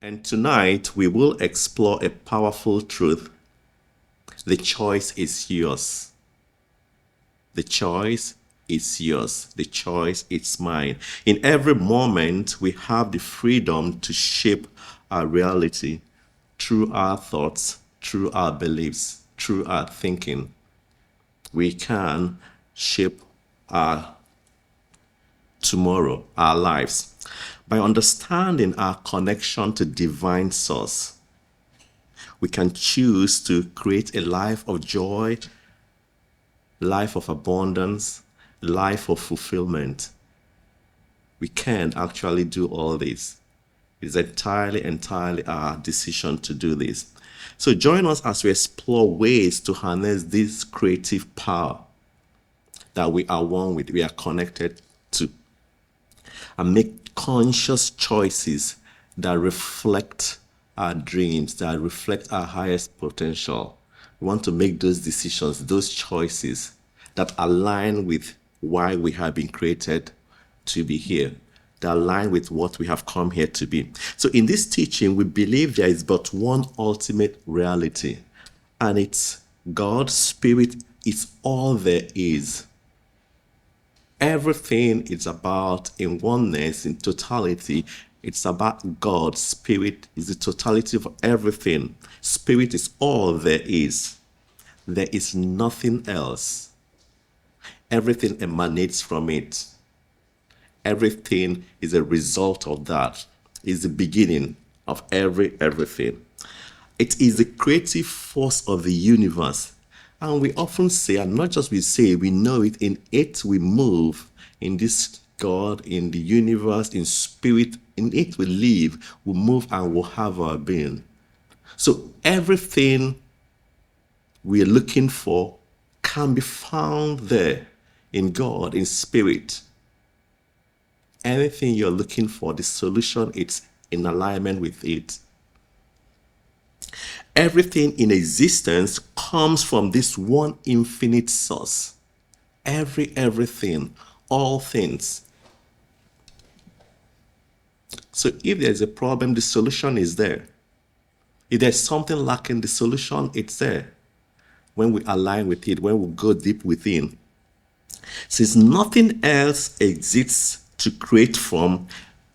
And tonight we will explore a powerful truth. The choice is yours. The choice is yours. The choice is mine. In every moment, we have the freedom to shape our reality through our thoughts, through our beliefs, through our thinking. We can shape our tomorrow, our lives, by understanding our connection to divine source. We can choose to create a life of joy, life of abundance, life of fulfillment. We can actually do all this. It's entirely our decision to do this. So join us as we explore ways to harness this creative power that we are one with, we are connected to, and make conscious choices that reflect our dreams, that reflect our highest potential. We want to make those decisions, those choices that align with why we have been created to be here, that align with what we have come here to be. So in this teaching, we believe there is but one ultimate reality, and it's God. Spirit is all there is. Everything is about in oneness, in totality. It's about God. Spirit is the totality of everything. Spirit is all there is. There is nothing else. Everything emanates from it. Everything is a result of that. It's the beginning of everything. It is the creative force of the universe. And we often say, and not just we say, we know it, in it we move, in this God, in the universe, in spirit, in it we live, we move and we have our being. So everything we are looking for can be found there in God, in spirit. Anything you're looking for, the solution, it's in alignment with it. Everything in existence comes from this one infinite source. Everything, all things. So if there's a problem, the solution is there. If there's something lacking, the solution, it's there. When we align with it, when we go deep within. Since nothing else exists to create from,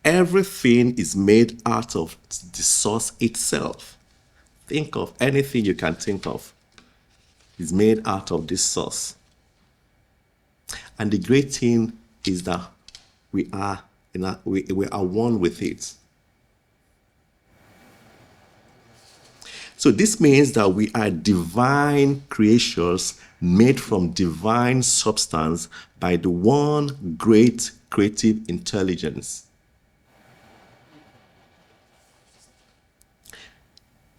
everything is made out of the source itself. Think of anything you can think of is made out of this source. And the great thing is that we are one with it. So this means that we are divine creatures made from divine substance by the one great creative intelligence.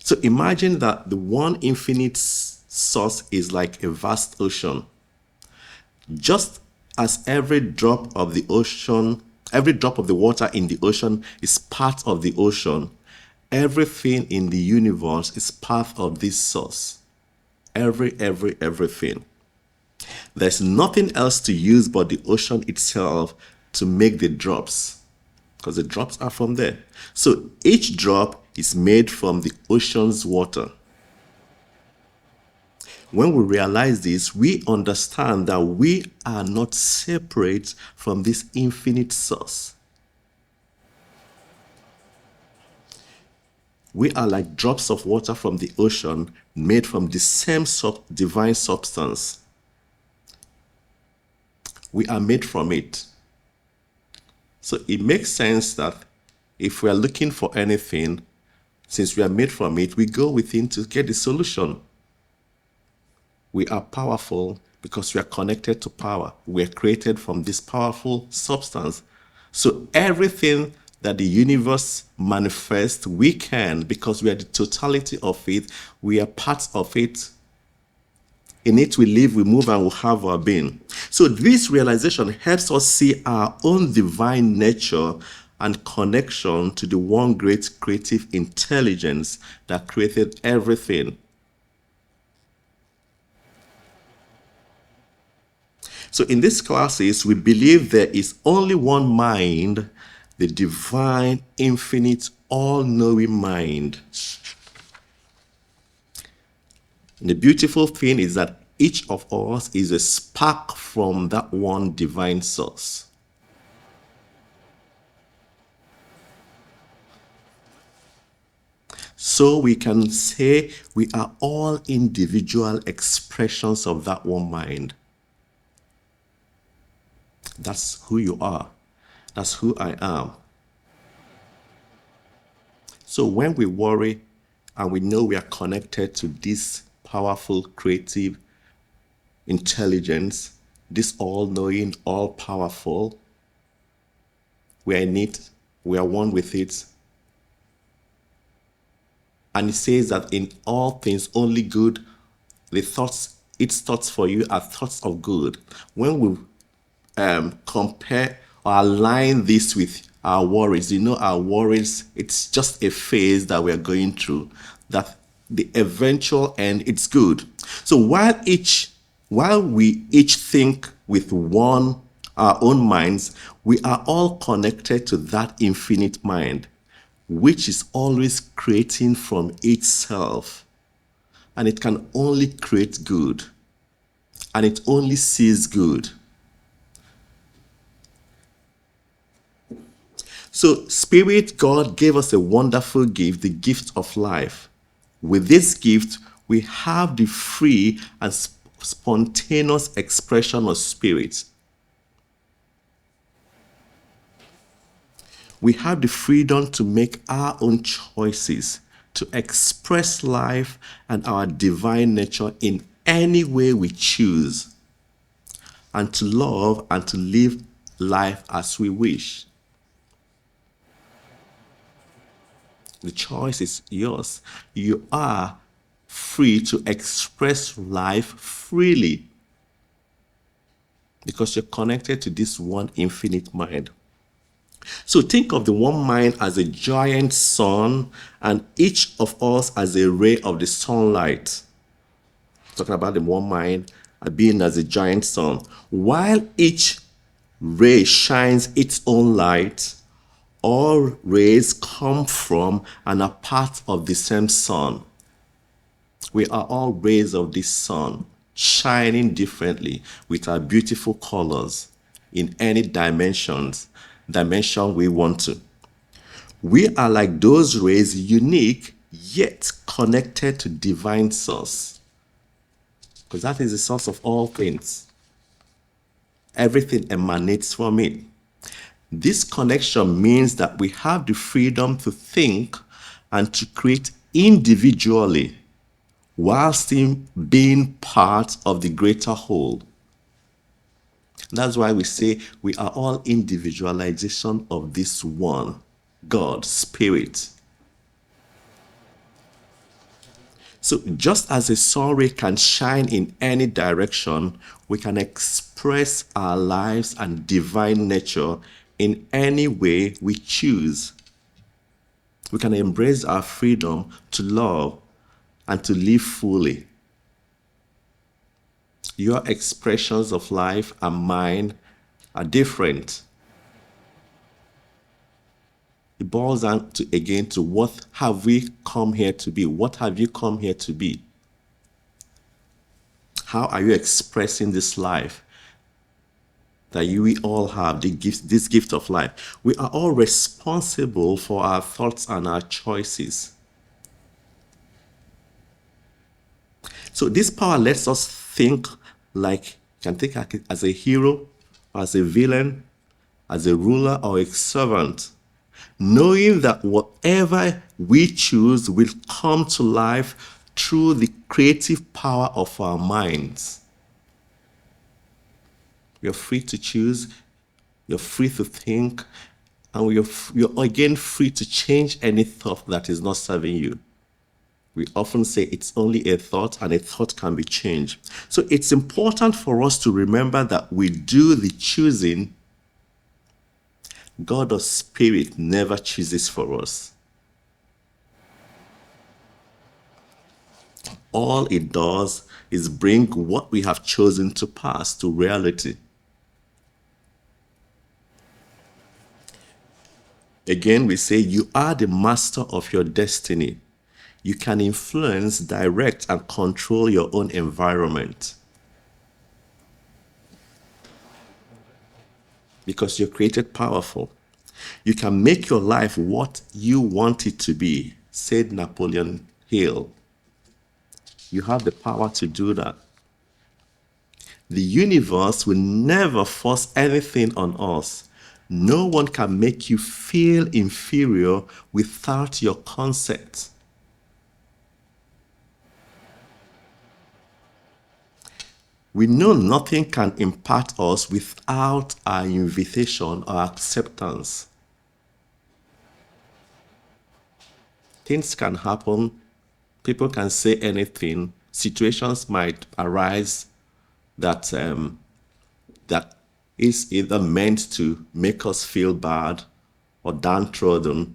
So imagine that the one infinite source is like a vast ocean. Just as every drop of the water in the ocean is part of the ocean, everything in the universe is part of this source. Everything. There's nothing else to use but the ocean itself to make the drops, because the drops are from there. So each drop is made from the ocean's water. When we realize this, we understand that we are not separate from this infinite source. We are like drops of water from the ocean made from the same divine substance. We are made from it. So it makes sense that if we are looking for anything, since we are made from it, we go within to get the solution. We are powerful because we are connected to power. We are created from this powerful substance. So everything that the universe manifests, we can, because we are the totality of it. We are parts of it. In it we live, we move, and we have our being. So this realization helps us see our own divine nature and connection to the one great creative intelligence that created everything. So in these classes, we believe there is only one mind, the divine, infinite, all-knowing mind. And the beautiful thing is that each of us is a spark from that one divine source. So we can say we are all individual expressions of that one mind. That's who you are. That's who I am. So when we worry and we know we are connected to this powerful, creative intelligence, this all-knowing, all-powerful, we are in it, we are one with it. And it says that in all things, only good, its thoughts for you are thoughts of good. When we compare or align this with our worries, our worries, it's just a phase that we're going through, that the eventual end, it's good. So while we each think with our own minds, we are all connected to that infinite mind, which is always creating from itself. And it can only create good. And it only sees good. So Spirit God gave us a wonderful gift, the gift of life. With this gift, we have the free and spontaneous expression of Spirit. We have the freedom to make our own choices, to express life and our divine nature in any way we choose, and to love and to live life as we wish. The choice is yours. You are free to express life freely because you're connected to this one infinite mind. So think of the one mind as a giant sun and each of us as a ray of the sunlight. Talking about the one mind being as a giant sun. While each ray shines its own light, all rays come from and are part of the same sun. We are all rays of this sun, shining differently with our beautiful colors in any dimension we want to. We are like those rays, unique yet connected to divine source, because that is the source of all things. Everything emanates from it. This connection means that we have the freedom to think and to create individually while still being part of the greater whole. That's why we say we are all individualization of this one, God, Spirit. So just as a sun ray can shine in any direction, we can express our lives and divine nature in any way we choose. We can embrace our freedom to love and to live fully. Your expressions of life and mine are different. It boils down to what have we come here to be? What have you come here to be? How are you expressing this life that we all have, this gift of life? We are all responsible for our thoughts and our choices. So this power lets us think as a hero, as a villain, as a ruler or a servant, knowing that whatever we choose will come to life through the creative power of our minds. You're free to choose, you're free to think, and you're again free to change any thought that is not serving you. We often say it's only a thought, and a thought can be changed. So it's important for us to remember that we do the choosing. God of Spirit never chooses for us. All it does is bring what we have chosen to pass to reality. Again, we say you are the master of your destiny. You can influence, direct, and control your own environment because you're created powerful. You can make your life what you want it to be, said Napoleon Hill. You have the power to do that. The universe will never force anything on us. No one can make you feel inferior without your consent. We know nothing can impact us without our invitation or acceptance. Things can happen, people can say anything, situations might arise that is either meant to make us feel bad or downtrodden.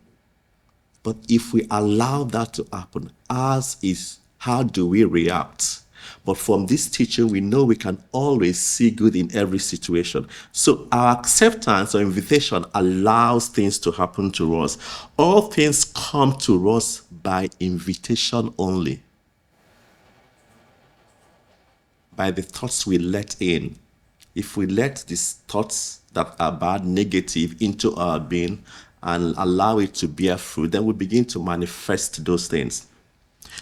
But if we allow that to happen, ours is how do we react? But from this teaching, we know we can always see good in every situation. So our acceptance or invitation allows things to happen to us. All things come to us by invitation only, by the thoughts we let in. If we let these thoughts that are bad, negative, into our being and allow it to bear fruit, then we begin to manifest those things.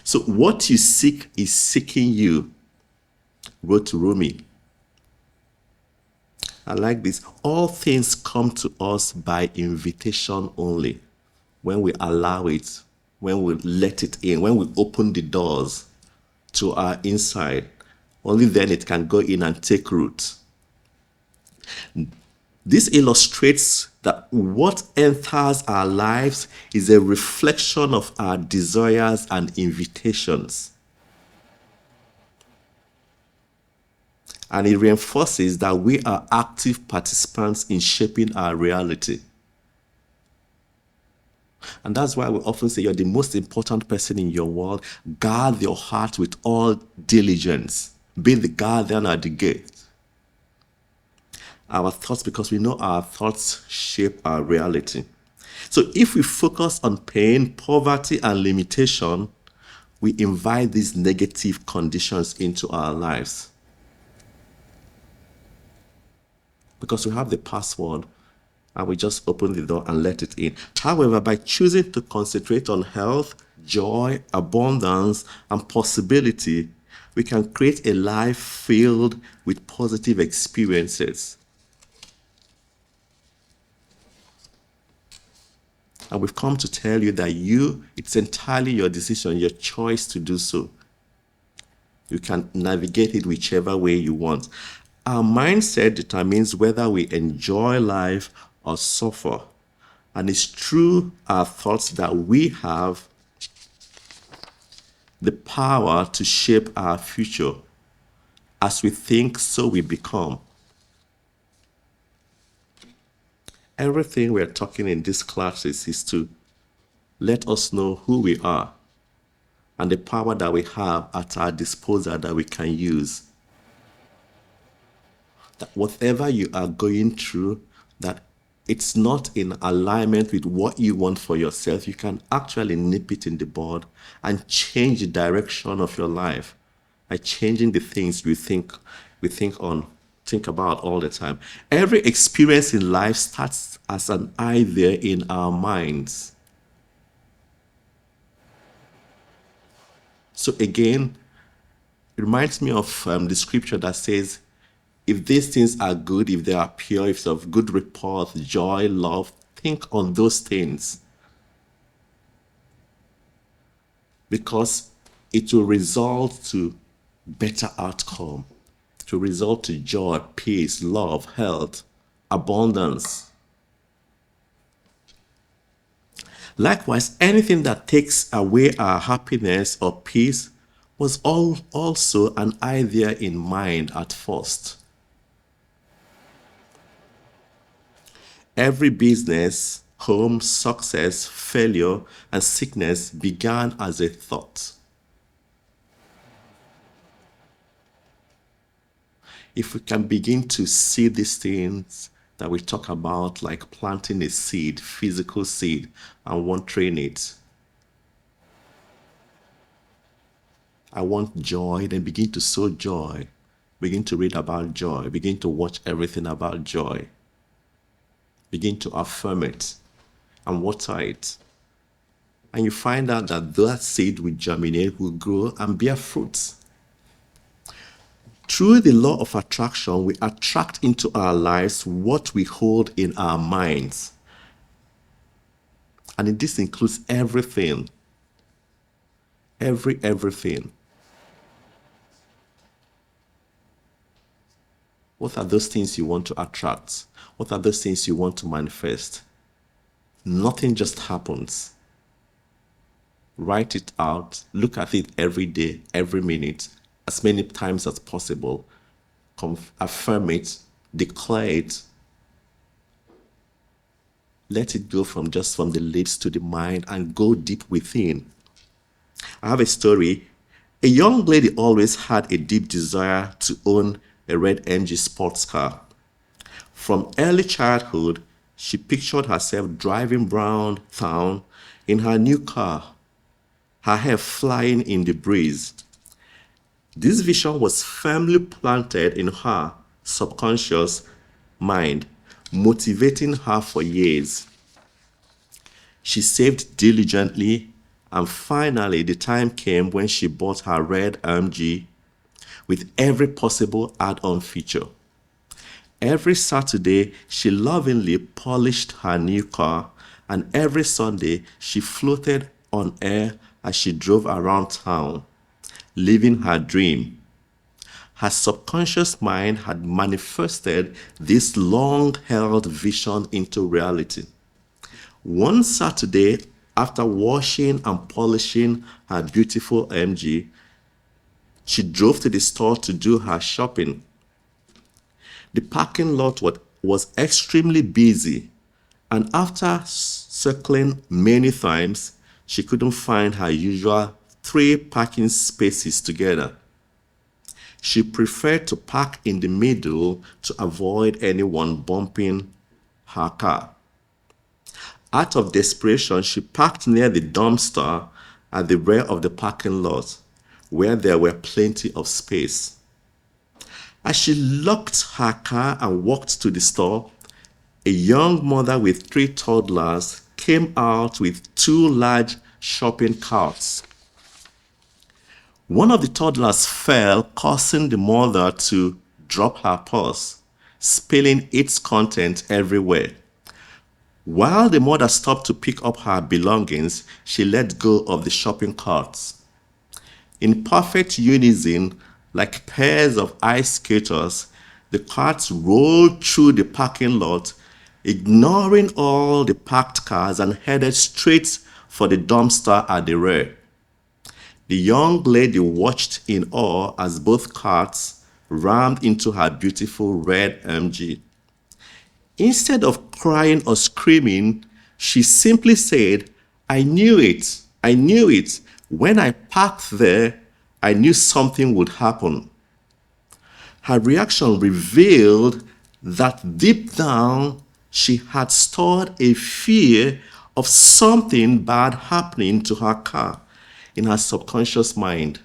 So what you seek is seeking you, wrote Rumi. I like this. All things come to us by invitation only. When we allow it, when we let it in, when we open the doors to our inside, only then it can go in and take root. This illustrates that what enters our lives is a reflection of our desires and invitations. And it reinforces that we are active participants in shaping our reality. And that's why we often say you're the most important person in your world. Guard your heart with all diligence. Be the guardian at the gate. Our thoughts, because we know our thoughts shape our reality. So if we focus on pain, poverty, and limitation, we invite these negative conditions into our lives. Because we have the password and we just open the door and let it in. However, by choosing to concentrate on health, joy, abundance, and possibility, we can create a life filled with positive experiences. And we've come to tell you that it's entirely your decision, your choice to do so. You can navigate it whichever way you want. Our mindset determines whether we enjoy life or suffer. And it's through our thoughts that we have the power to shape our future. As we think, so we become. Everything we're talking in these classes is to let us know who we are and the power that we have at our disposal that we can use. That whatever you are going through, that it's not in alignment with what you want for yourself, you can actually nip it in the bud and change the direction of your life by changing the things we think about all the time. Every experience in life starts as an idea in our minds. So again, it reminds me of the scripture that says, if these things are good, if they are pure, if they're of good report, joy, love, think on those things. Because it will result to better outcome. To result to joy, peace, love, health, abundance. Likewise, anything that takes away our happiness or peace was also an idea in mind at first. Every business, home, success, failure, and sickness began as a thought. If we can begin to see these things, that we talk about, like planting a seed, physical seed, and watering it. I want joy, then begin to sow joy. Begin to read about joy. Begin to watch everything about joy. Begin to affirm it and water it. And you find out that that seed will germinate, will grow, and bear fruits. Through the law of attraction, we attract into our lives what we hold in our minds. And this includes everything. Everything. What are those things you want to attract? What are those things you want to manifest? Nothing just happens. Write it out. Look at it every day, every minute, as many times as possible. Affirm it. Declare it. Let it go from the lips to the mind and go deep within. I have a story. A young lady always had a deep desire to own a red MG sports car. From early childhood, she pictured herself driving around town in her new car, her hair flying in the breeze. This vision was firmly planted in her subconscious mind, motivating her for years. She saved diligently, and finally the time came when she bought her red MG with every possible add-on feature. Every Saturday, she lovingly polished her new car, and every Sunday, she floated on air as she drove around town, living her dream. Her subconscious mind had manifested this long-held vision into reality. One Saturday, after washing and polishing her beautiful MG, she drove to the store to do her shopping. The parking lot was extremely busy, and after circling many times, she couldn't find her usual 3 parking spaces together. She preferred to park in the middle to avoid anyone bumping her car. Out of desperation, she parked near the dumpster at the rear of the parking lot, where there were plenty of space. As she locked her car and walked to the store, a young mother with 3 toddlers came out with 2 large shopping carts. One of the toddlers fell, causing the mother to drop her purse, spilling its contents everywhere. While the mother stopped to pick up her belongings, she let go of the shopping carts. In perfect unison, like pairs of ice skaters, the carts rolled through the parking lot, ignoring all the parked cars, and headed straight for the dumpster at the rear. The young lady watched in awe as both carts rammed into her beautiful red MG. Instead of crying or screaming, she simply said, "I knew it. I knew it. When I parked there, I knew something would happen." Her reaction revealed that deep down, she had stored a fear of something bad happening to her car in her subconscious mind.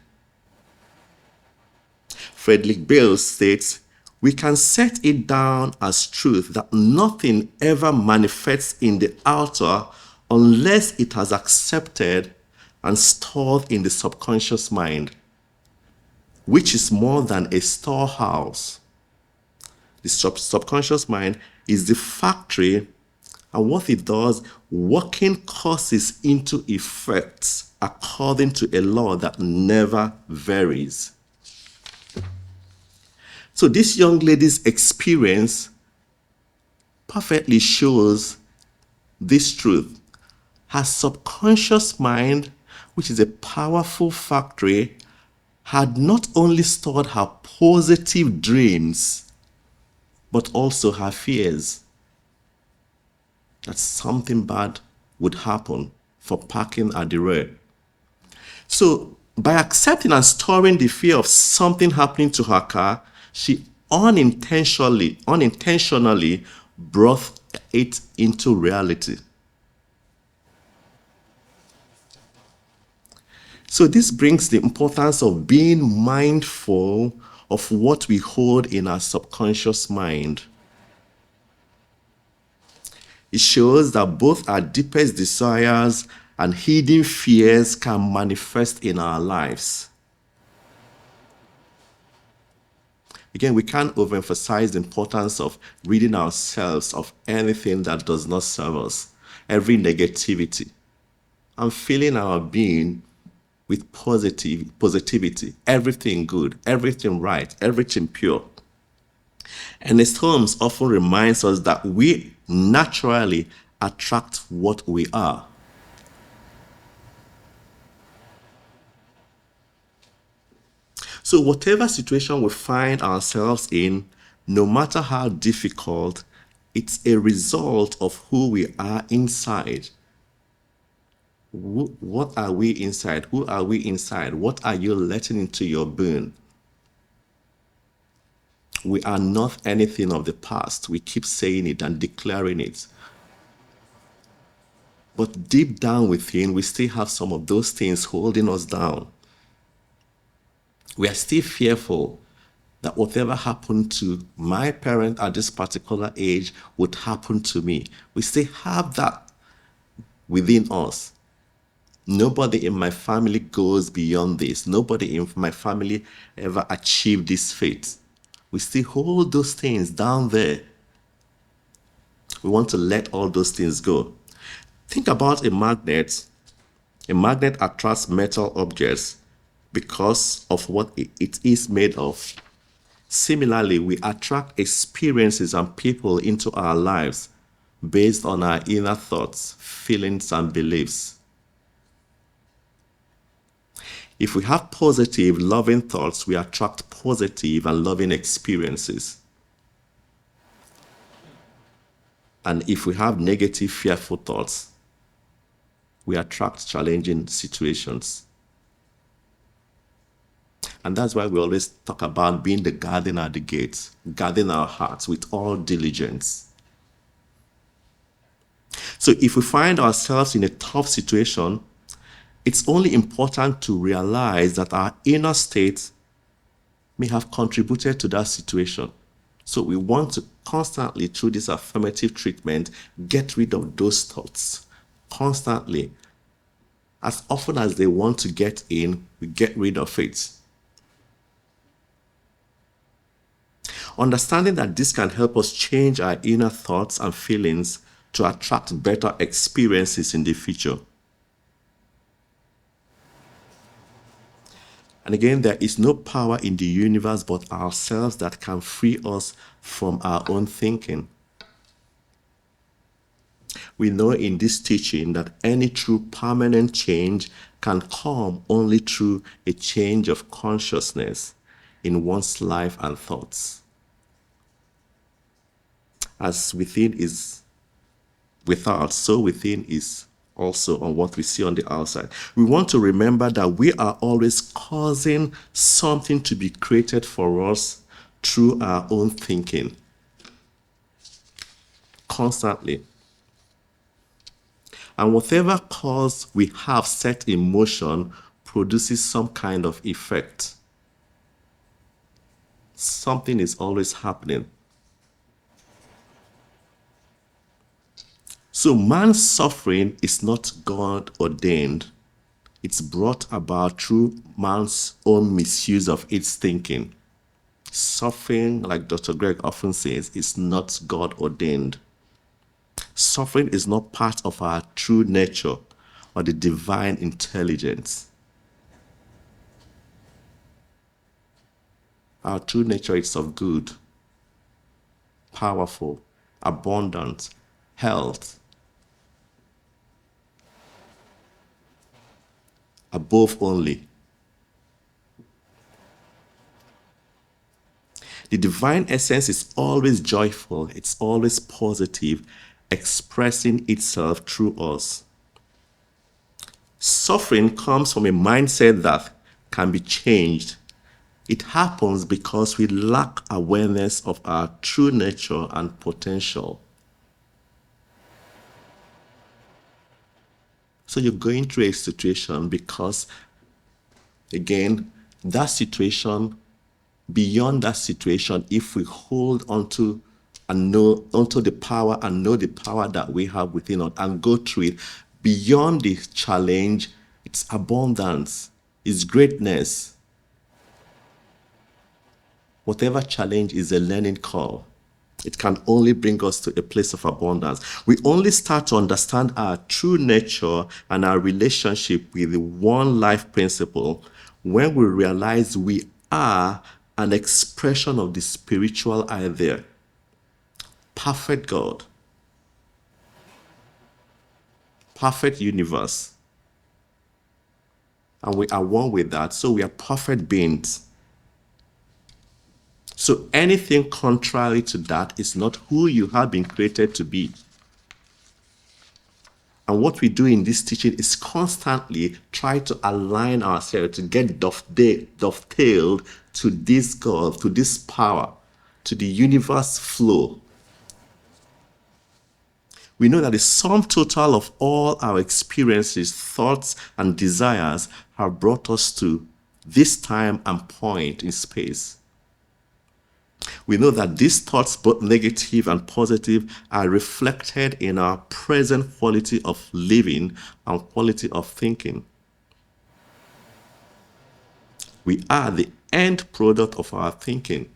Frederick Bale states, "We can set it down as truth that nothing ever manifests in the outer unless it has accepted and stored in the subconscious mind, which is more than a storehouse." The subconscious mind is the factory, and what it does, working causes into effects according to a law that never varies. So this young lady's experience perfectly shows this truth. Her subconscious mind, which is a powerful factory, had not only stored her positive dreams, but also her fears that something bad would happen for parking at the rear. So by accepting and storing the fear of something happening to her car, she unintentionally brought it into reality. So this brings the importance of being mindful of what we hold in our subconscious mind. It shows that both our deepest desires and hidden fears can manifest in our lives. Again, we can't overemphasize the importance of ridding ourselves of anything that does not serve us, every negativity, and filling our being with positivity, everything good, everything right, everything pure. Ernest Holmes often reminds us that we naturally attract what we are. So whatever situation we find ourselves in, no matter how difficult, it's a result of who we are inside. What are we inside? Who are we inside? What are you letting into your being? We are not anything of the past. We keep saying it and declaring it. But deep down within, we still have some of those things holding us down. We are still fearful that whatever happened to my parent at this particular age would happen to me. We still have that within us. Nobody in my family goes beyond this. Nobody in my family ever achieved this fate. We still hold those things down there. We want to let all those things go. Think about a magnet. A magnet attracts metal objects because of what it is made of. Similarly, we attract experiences and people into our lives based on our inner thoughts, feelings, and beliefs. If we have positive, loving thoughts, we attract positive and loving experiences. And if we have negative, fearful thoughts, we attract challenging situations. And that's why we always talk about being the guardian at the gates, guarding our hearts with all diligence. So if we find ourselves in a tough situation, it's only important to realize that our inner state may have contributed to that situation. So we want to constantly, through this affirmative treatment, get rid of those thoughts. Constantly. As often as they want to get in, we get rid of it. Understanding that this can help us change our inner thoughts and feelings to attract better experiences in the future. And again, there is no power in the universe but ourselves that can free us from our own thinking. We know in this teaching that any true permanent change can come only through a change of consciousness in one's life and thoughts. As within is without, so within is also on what we see on the outside. We want to remember that we are always causing something to be created for us through our own thinking. Constantly. And whatever cause we have set in motion produces some kind of effect. Something is always happening. So man's suffering is not God ordained. It's brought about through man's own misuse of its thinking. Suffering, like Dr. Greg often says, is not God ordained. Suffering is not part of our true nature or the divine intelligence. Our true nature is of good, powerful, abundant, health, above only. The divine essence is always joyful, it's always positive, expressing itself through us. Suffering comes from a mindset that can be changed. It happens because we lack awareness of our true nature and potential. So you're going through a situation because, again, that situation, beyond that situation, if we hold onto and know onto the power and know the power that we have within us and go through it, beyond the challenge, it's abundance, it's greatness. Whatever challenge is a learning curve. It can only bring us to a place of abundance. We only start to understand our true nature and our relationship with the one life principle when we realize we are an expression of the spiritual idea. Perfect God, perfect universe. And we are one with that, so we are perfect beings. So anything contrary to that is not who you have been created to be. And what we do in this teaching is constantly try to align ourselves to get dovetailed to this God, to this power, to the universe flow. We know that the sum total of all our experiences, thoughts, and desires have brought us to this time and point in space. We know that these thoughts, both negative and positive, are reflected in our present quality of living and quality of thinking. We are the end product of our thinking.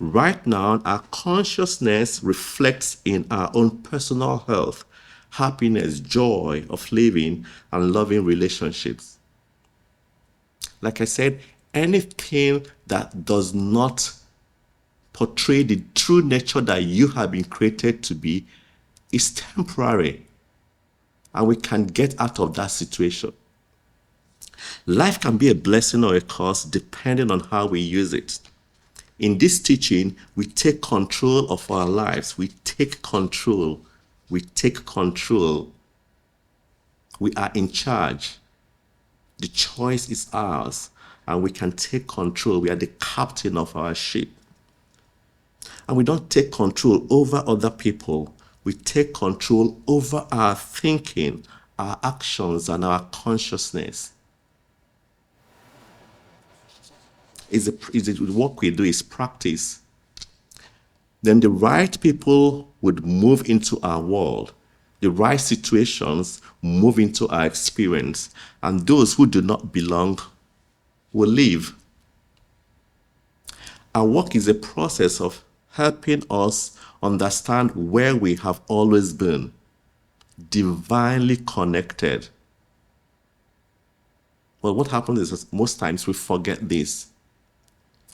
Right now, our consciousness reflects in our own personal health, happiness, joy of living, and loving relationships. Like I said, anything that does not portray the true nature that you have been created to be is temporary, and we can get out of that situation. Life can be a blessing or a curse depending on how we use it. In this teaching, we take control of our lives. We take control. We take control. We are in charge. The choice is ours, and we can take control. We are the captain of our ship. And we don't take control over other people. We take control over our thinking, our actions, and our consciousness. The work we do is practice. Then the right people would move into our world. The right situations move into our experience. And those who do not belong will leave. Our work is a process of helping us understand where we have always been, divinely connected. Well, what happens is most times we forget this,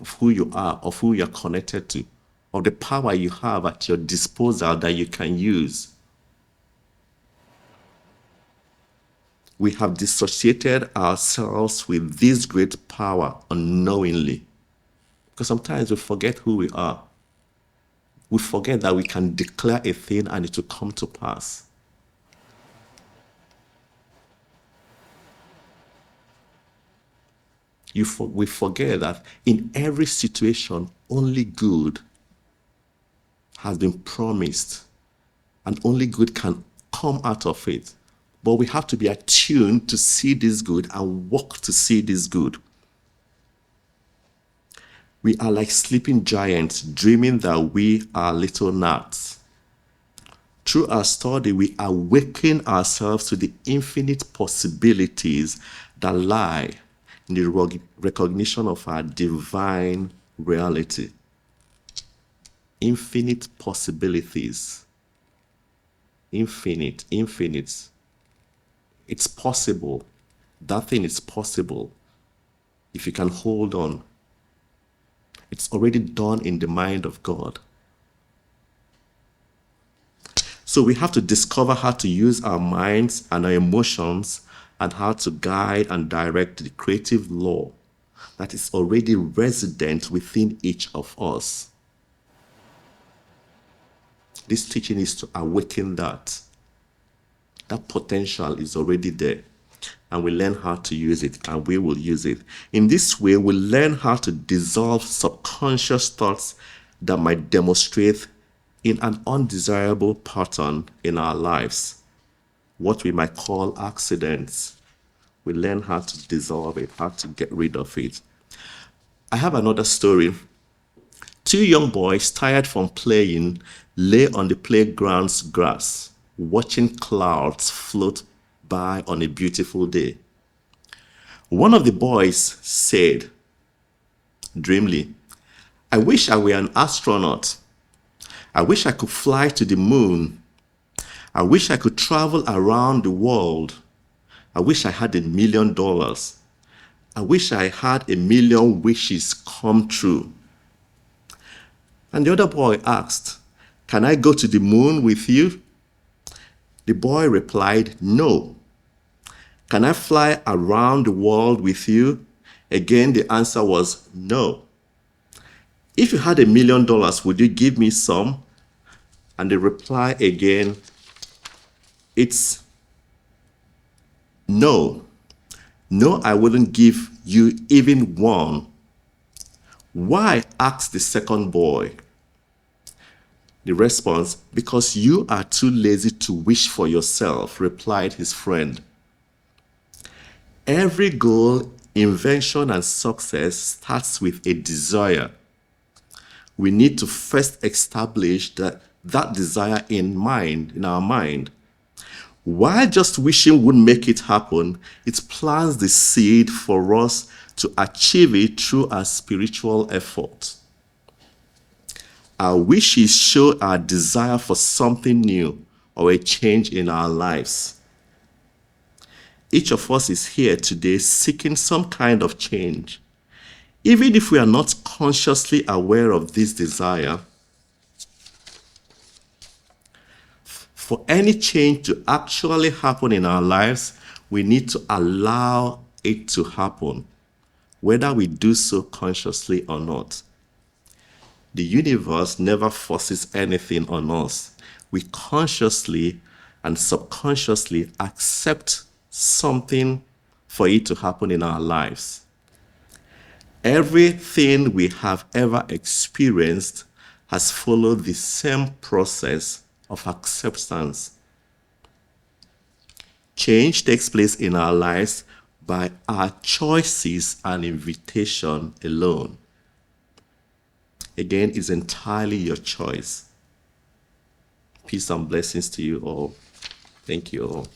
of who you are, of who you're connected to, of the power you have at your disposal that you can use. We have dissociated ourselves with this great power unknowingly. Because sometimes we forget who we are. We forget that we can declare a thing and it will come to pass. We forget that in every situation, only good has been promised, and only good can come out of it. But we have to be attuned to see this good and work to see this good. We are like sleeping giants, dreaming that we are little gnats. Through our study, we awaken ourselves to the infinite possibilities that lie in the recognition of our divine reality. Infinite possibilities. Infinite. It's possible. That thing is possible if you can hold on. It's already done in the mind of God. So we have to discover how to use our minds and our emotions and how to guide and direct the creative law that is already resident within each of us. This teaching is to awaken that. That potential is already there. And we learn how to use it, and we will use it. In this way, we learn how to dissolve subconscious thoughts that might demonstrate in an undesirable pattern in our lives. what we might call accidents. We learn how to dissolve it, how to get rid of it. I have another story. Two young boys, tired from playing, lay on the playground's grass, watching clouds float by on a beautiful day. One of the boys said, dreamily, "I wish I were an astronaut. I wish I could fly to the moon. I wish I could travel around the world. I wish I had $1 million. I wish I had 1,000,000 wishes come true." And the other boy asked, "Can I go to the moon with you?" The boy replied, "No." "Can I fly around the world with you?" Again, the answer was no. "If you had $1,000,000, would you give me some?" And the reply again, it's no. "No, I wouldn't give you even one." "Why?" asked the second boy. The response, "Because you are too lazy to wish for yourself," replied his friend. Every goal, invention, and success starts with a desire. We need to first establish that desire in our mind. While just wishing wouldn't make it happen, it plants the seed for us to achieve it through our spiritual effort. Our wishes show our desire for something new or a change in our lives. Each of us is here today seeking some kind of change. Even if we are not consciously aware of this desire, for any change to actually happen in our lives, we need to allow it to happen, whether we do so consciously or not. The universe never forces anything on us. We consciously and subconsciously accept something for it to happen in our lives. Everything we have ever experienced has followed the same process of acceptance. Change takes place in our lives by our choices and invitation alone. Again, it's entirely your choice. Peace and blessings to you all. Thank you all.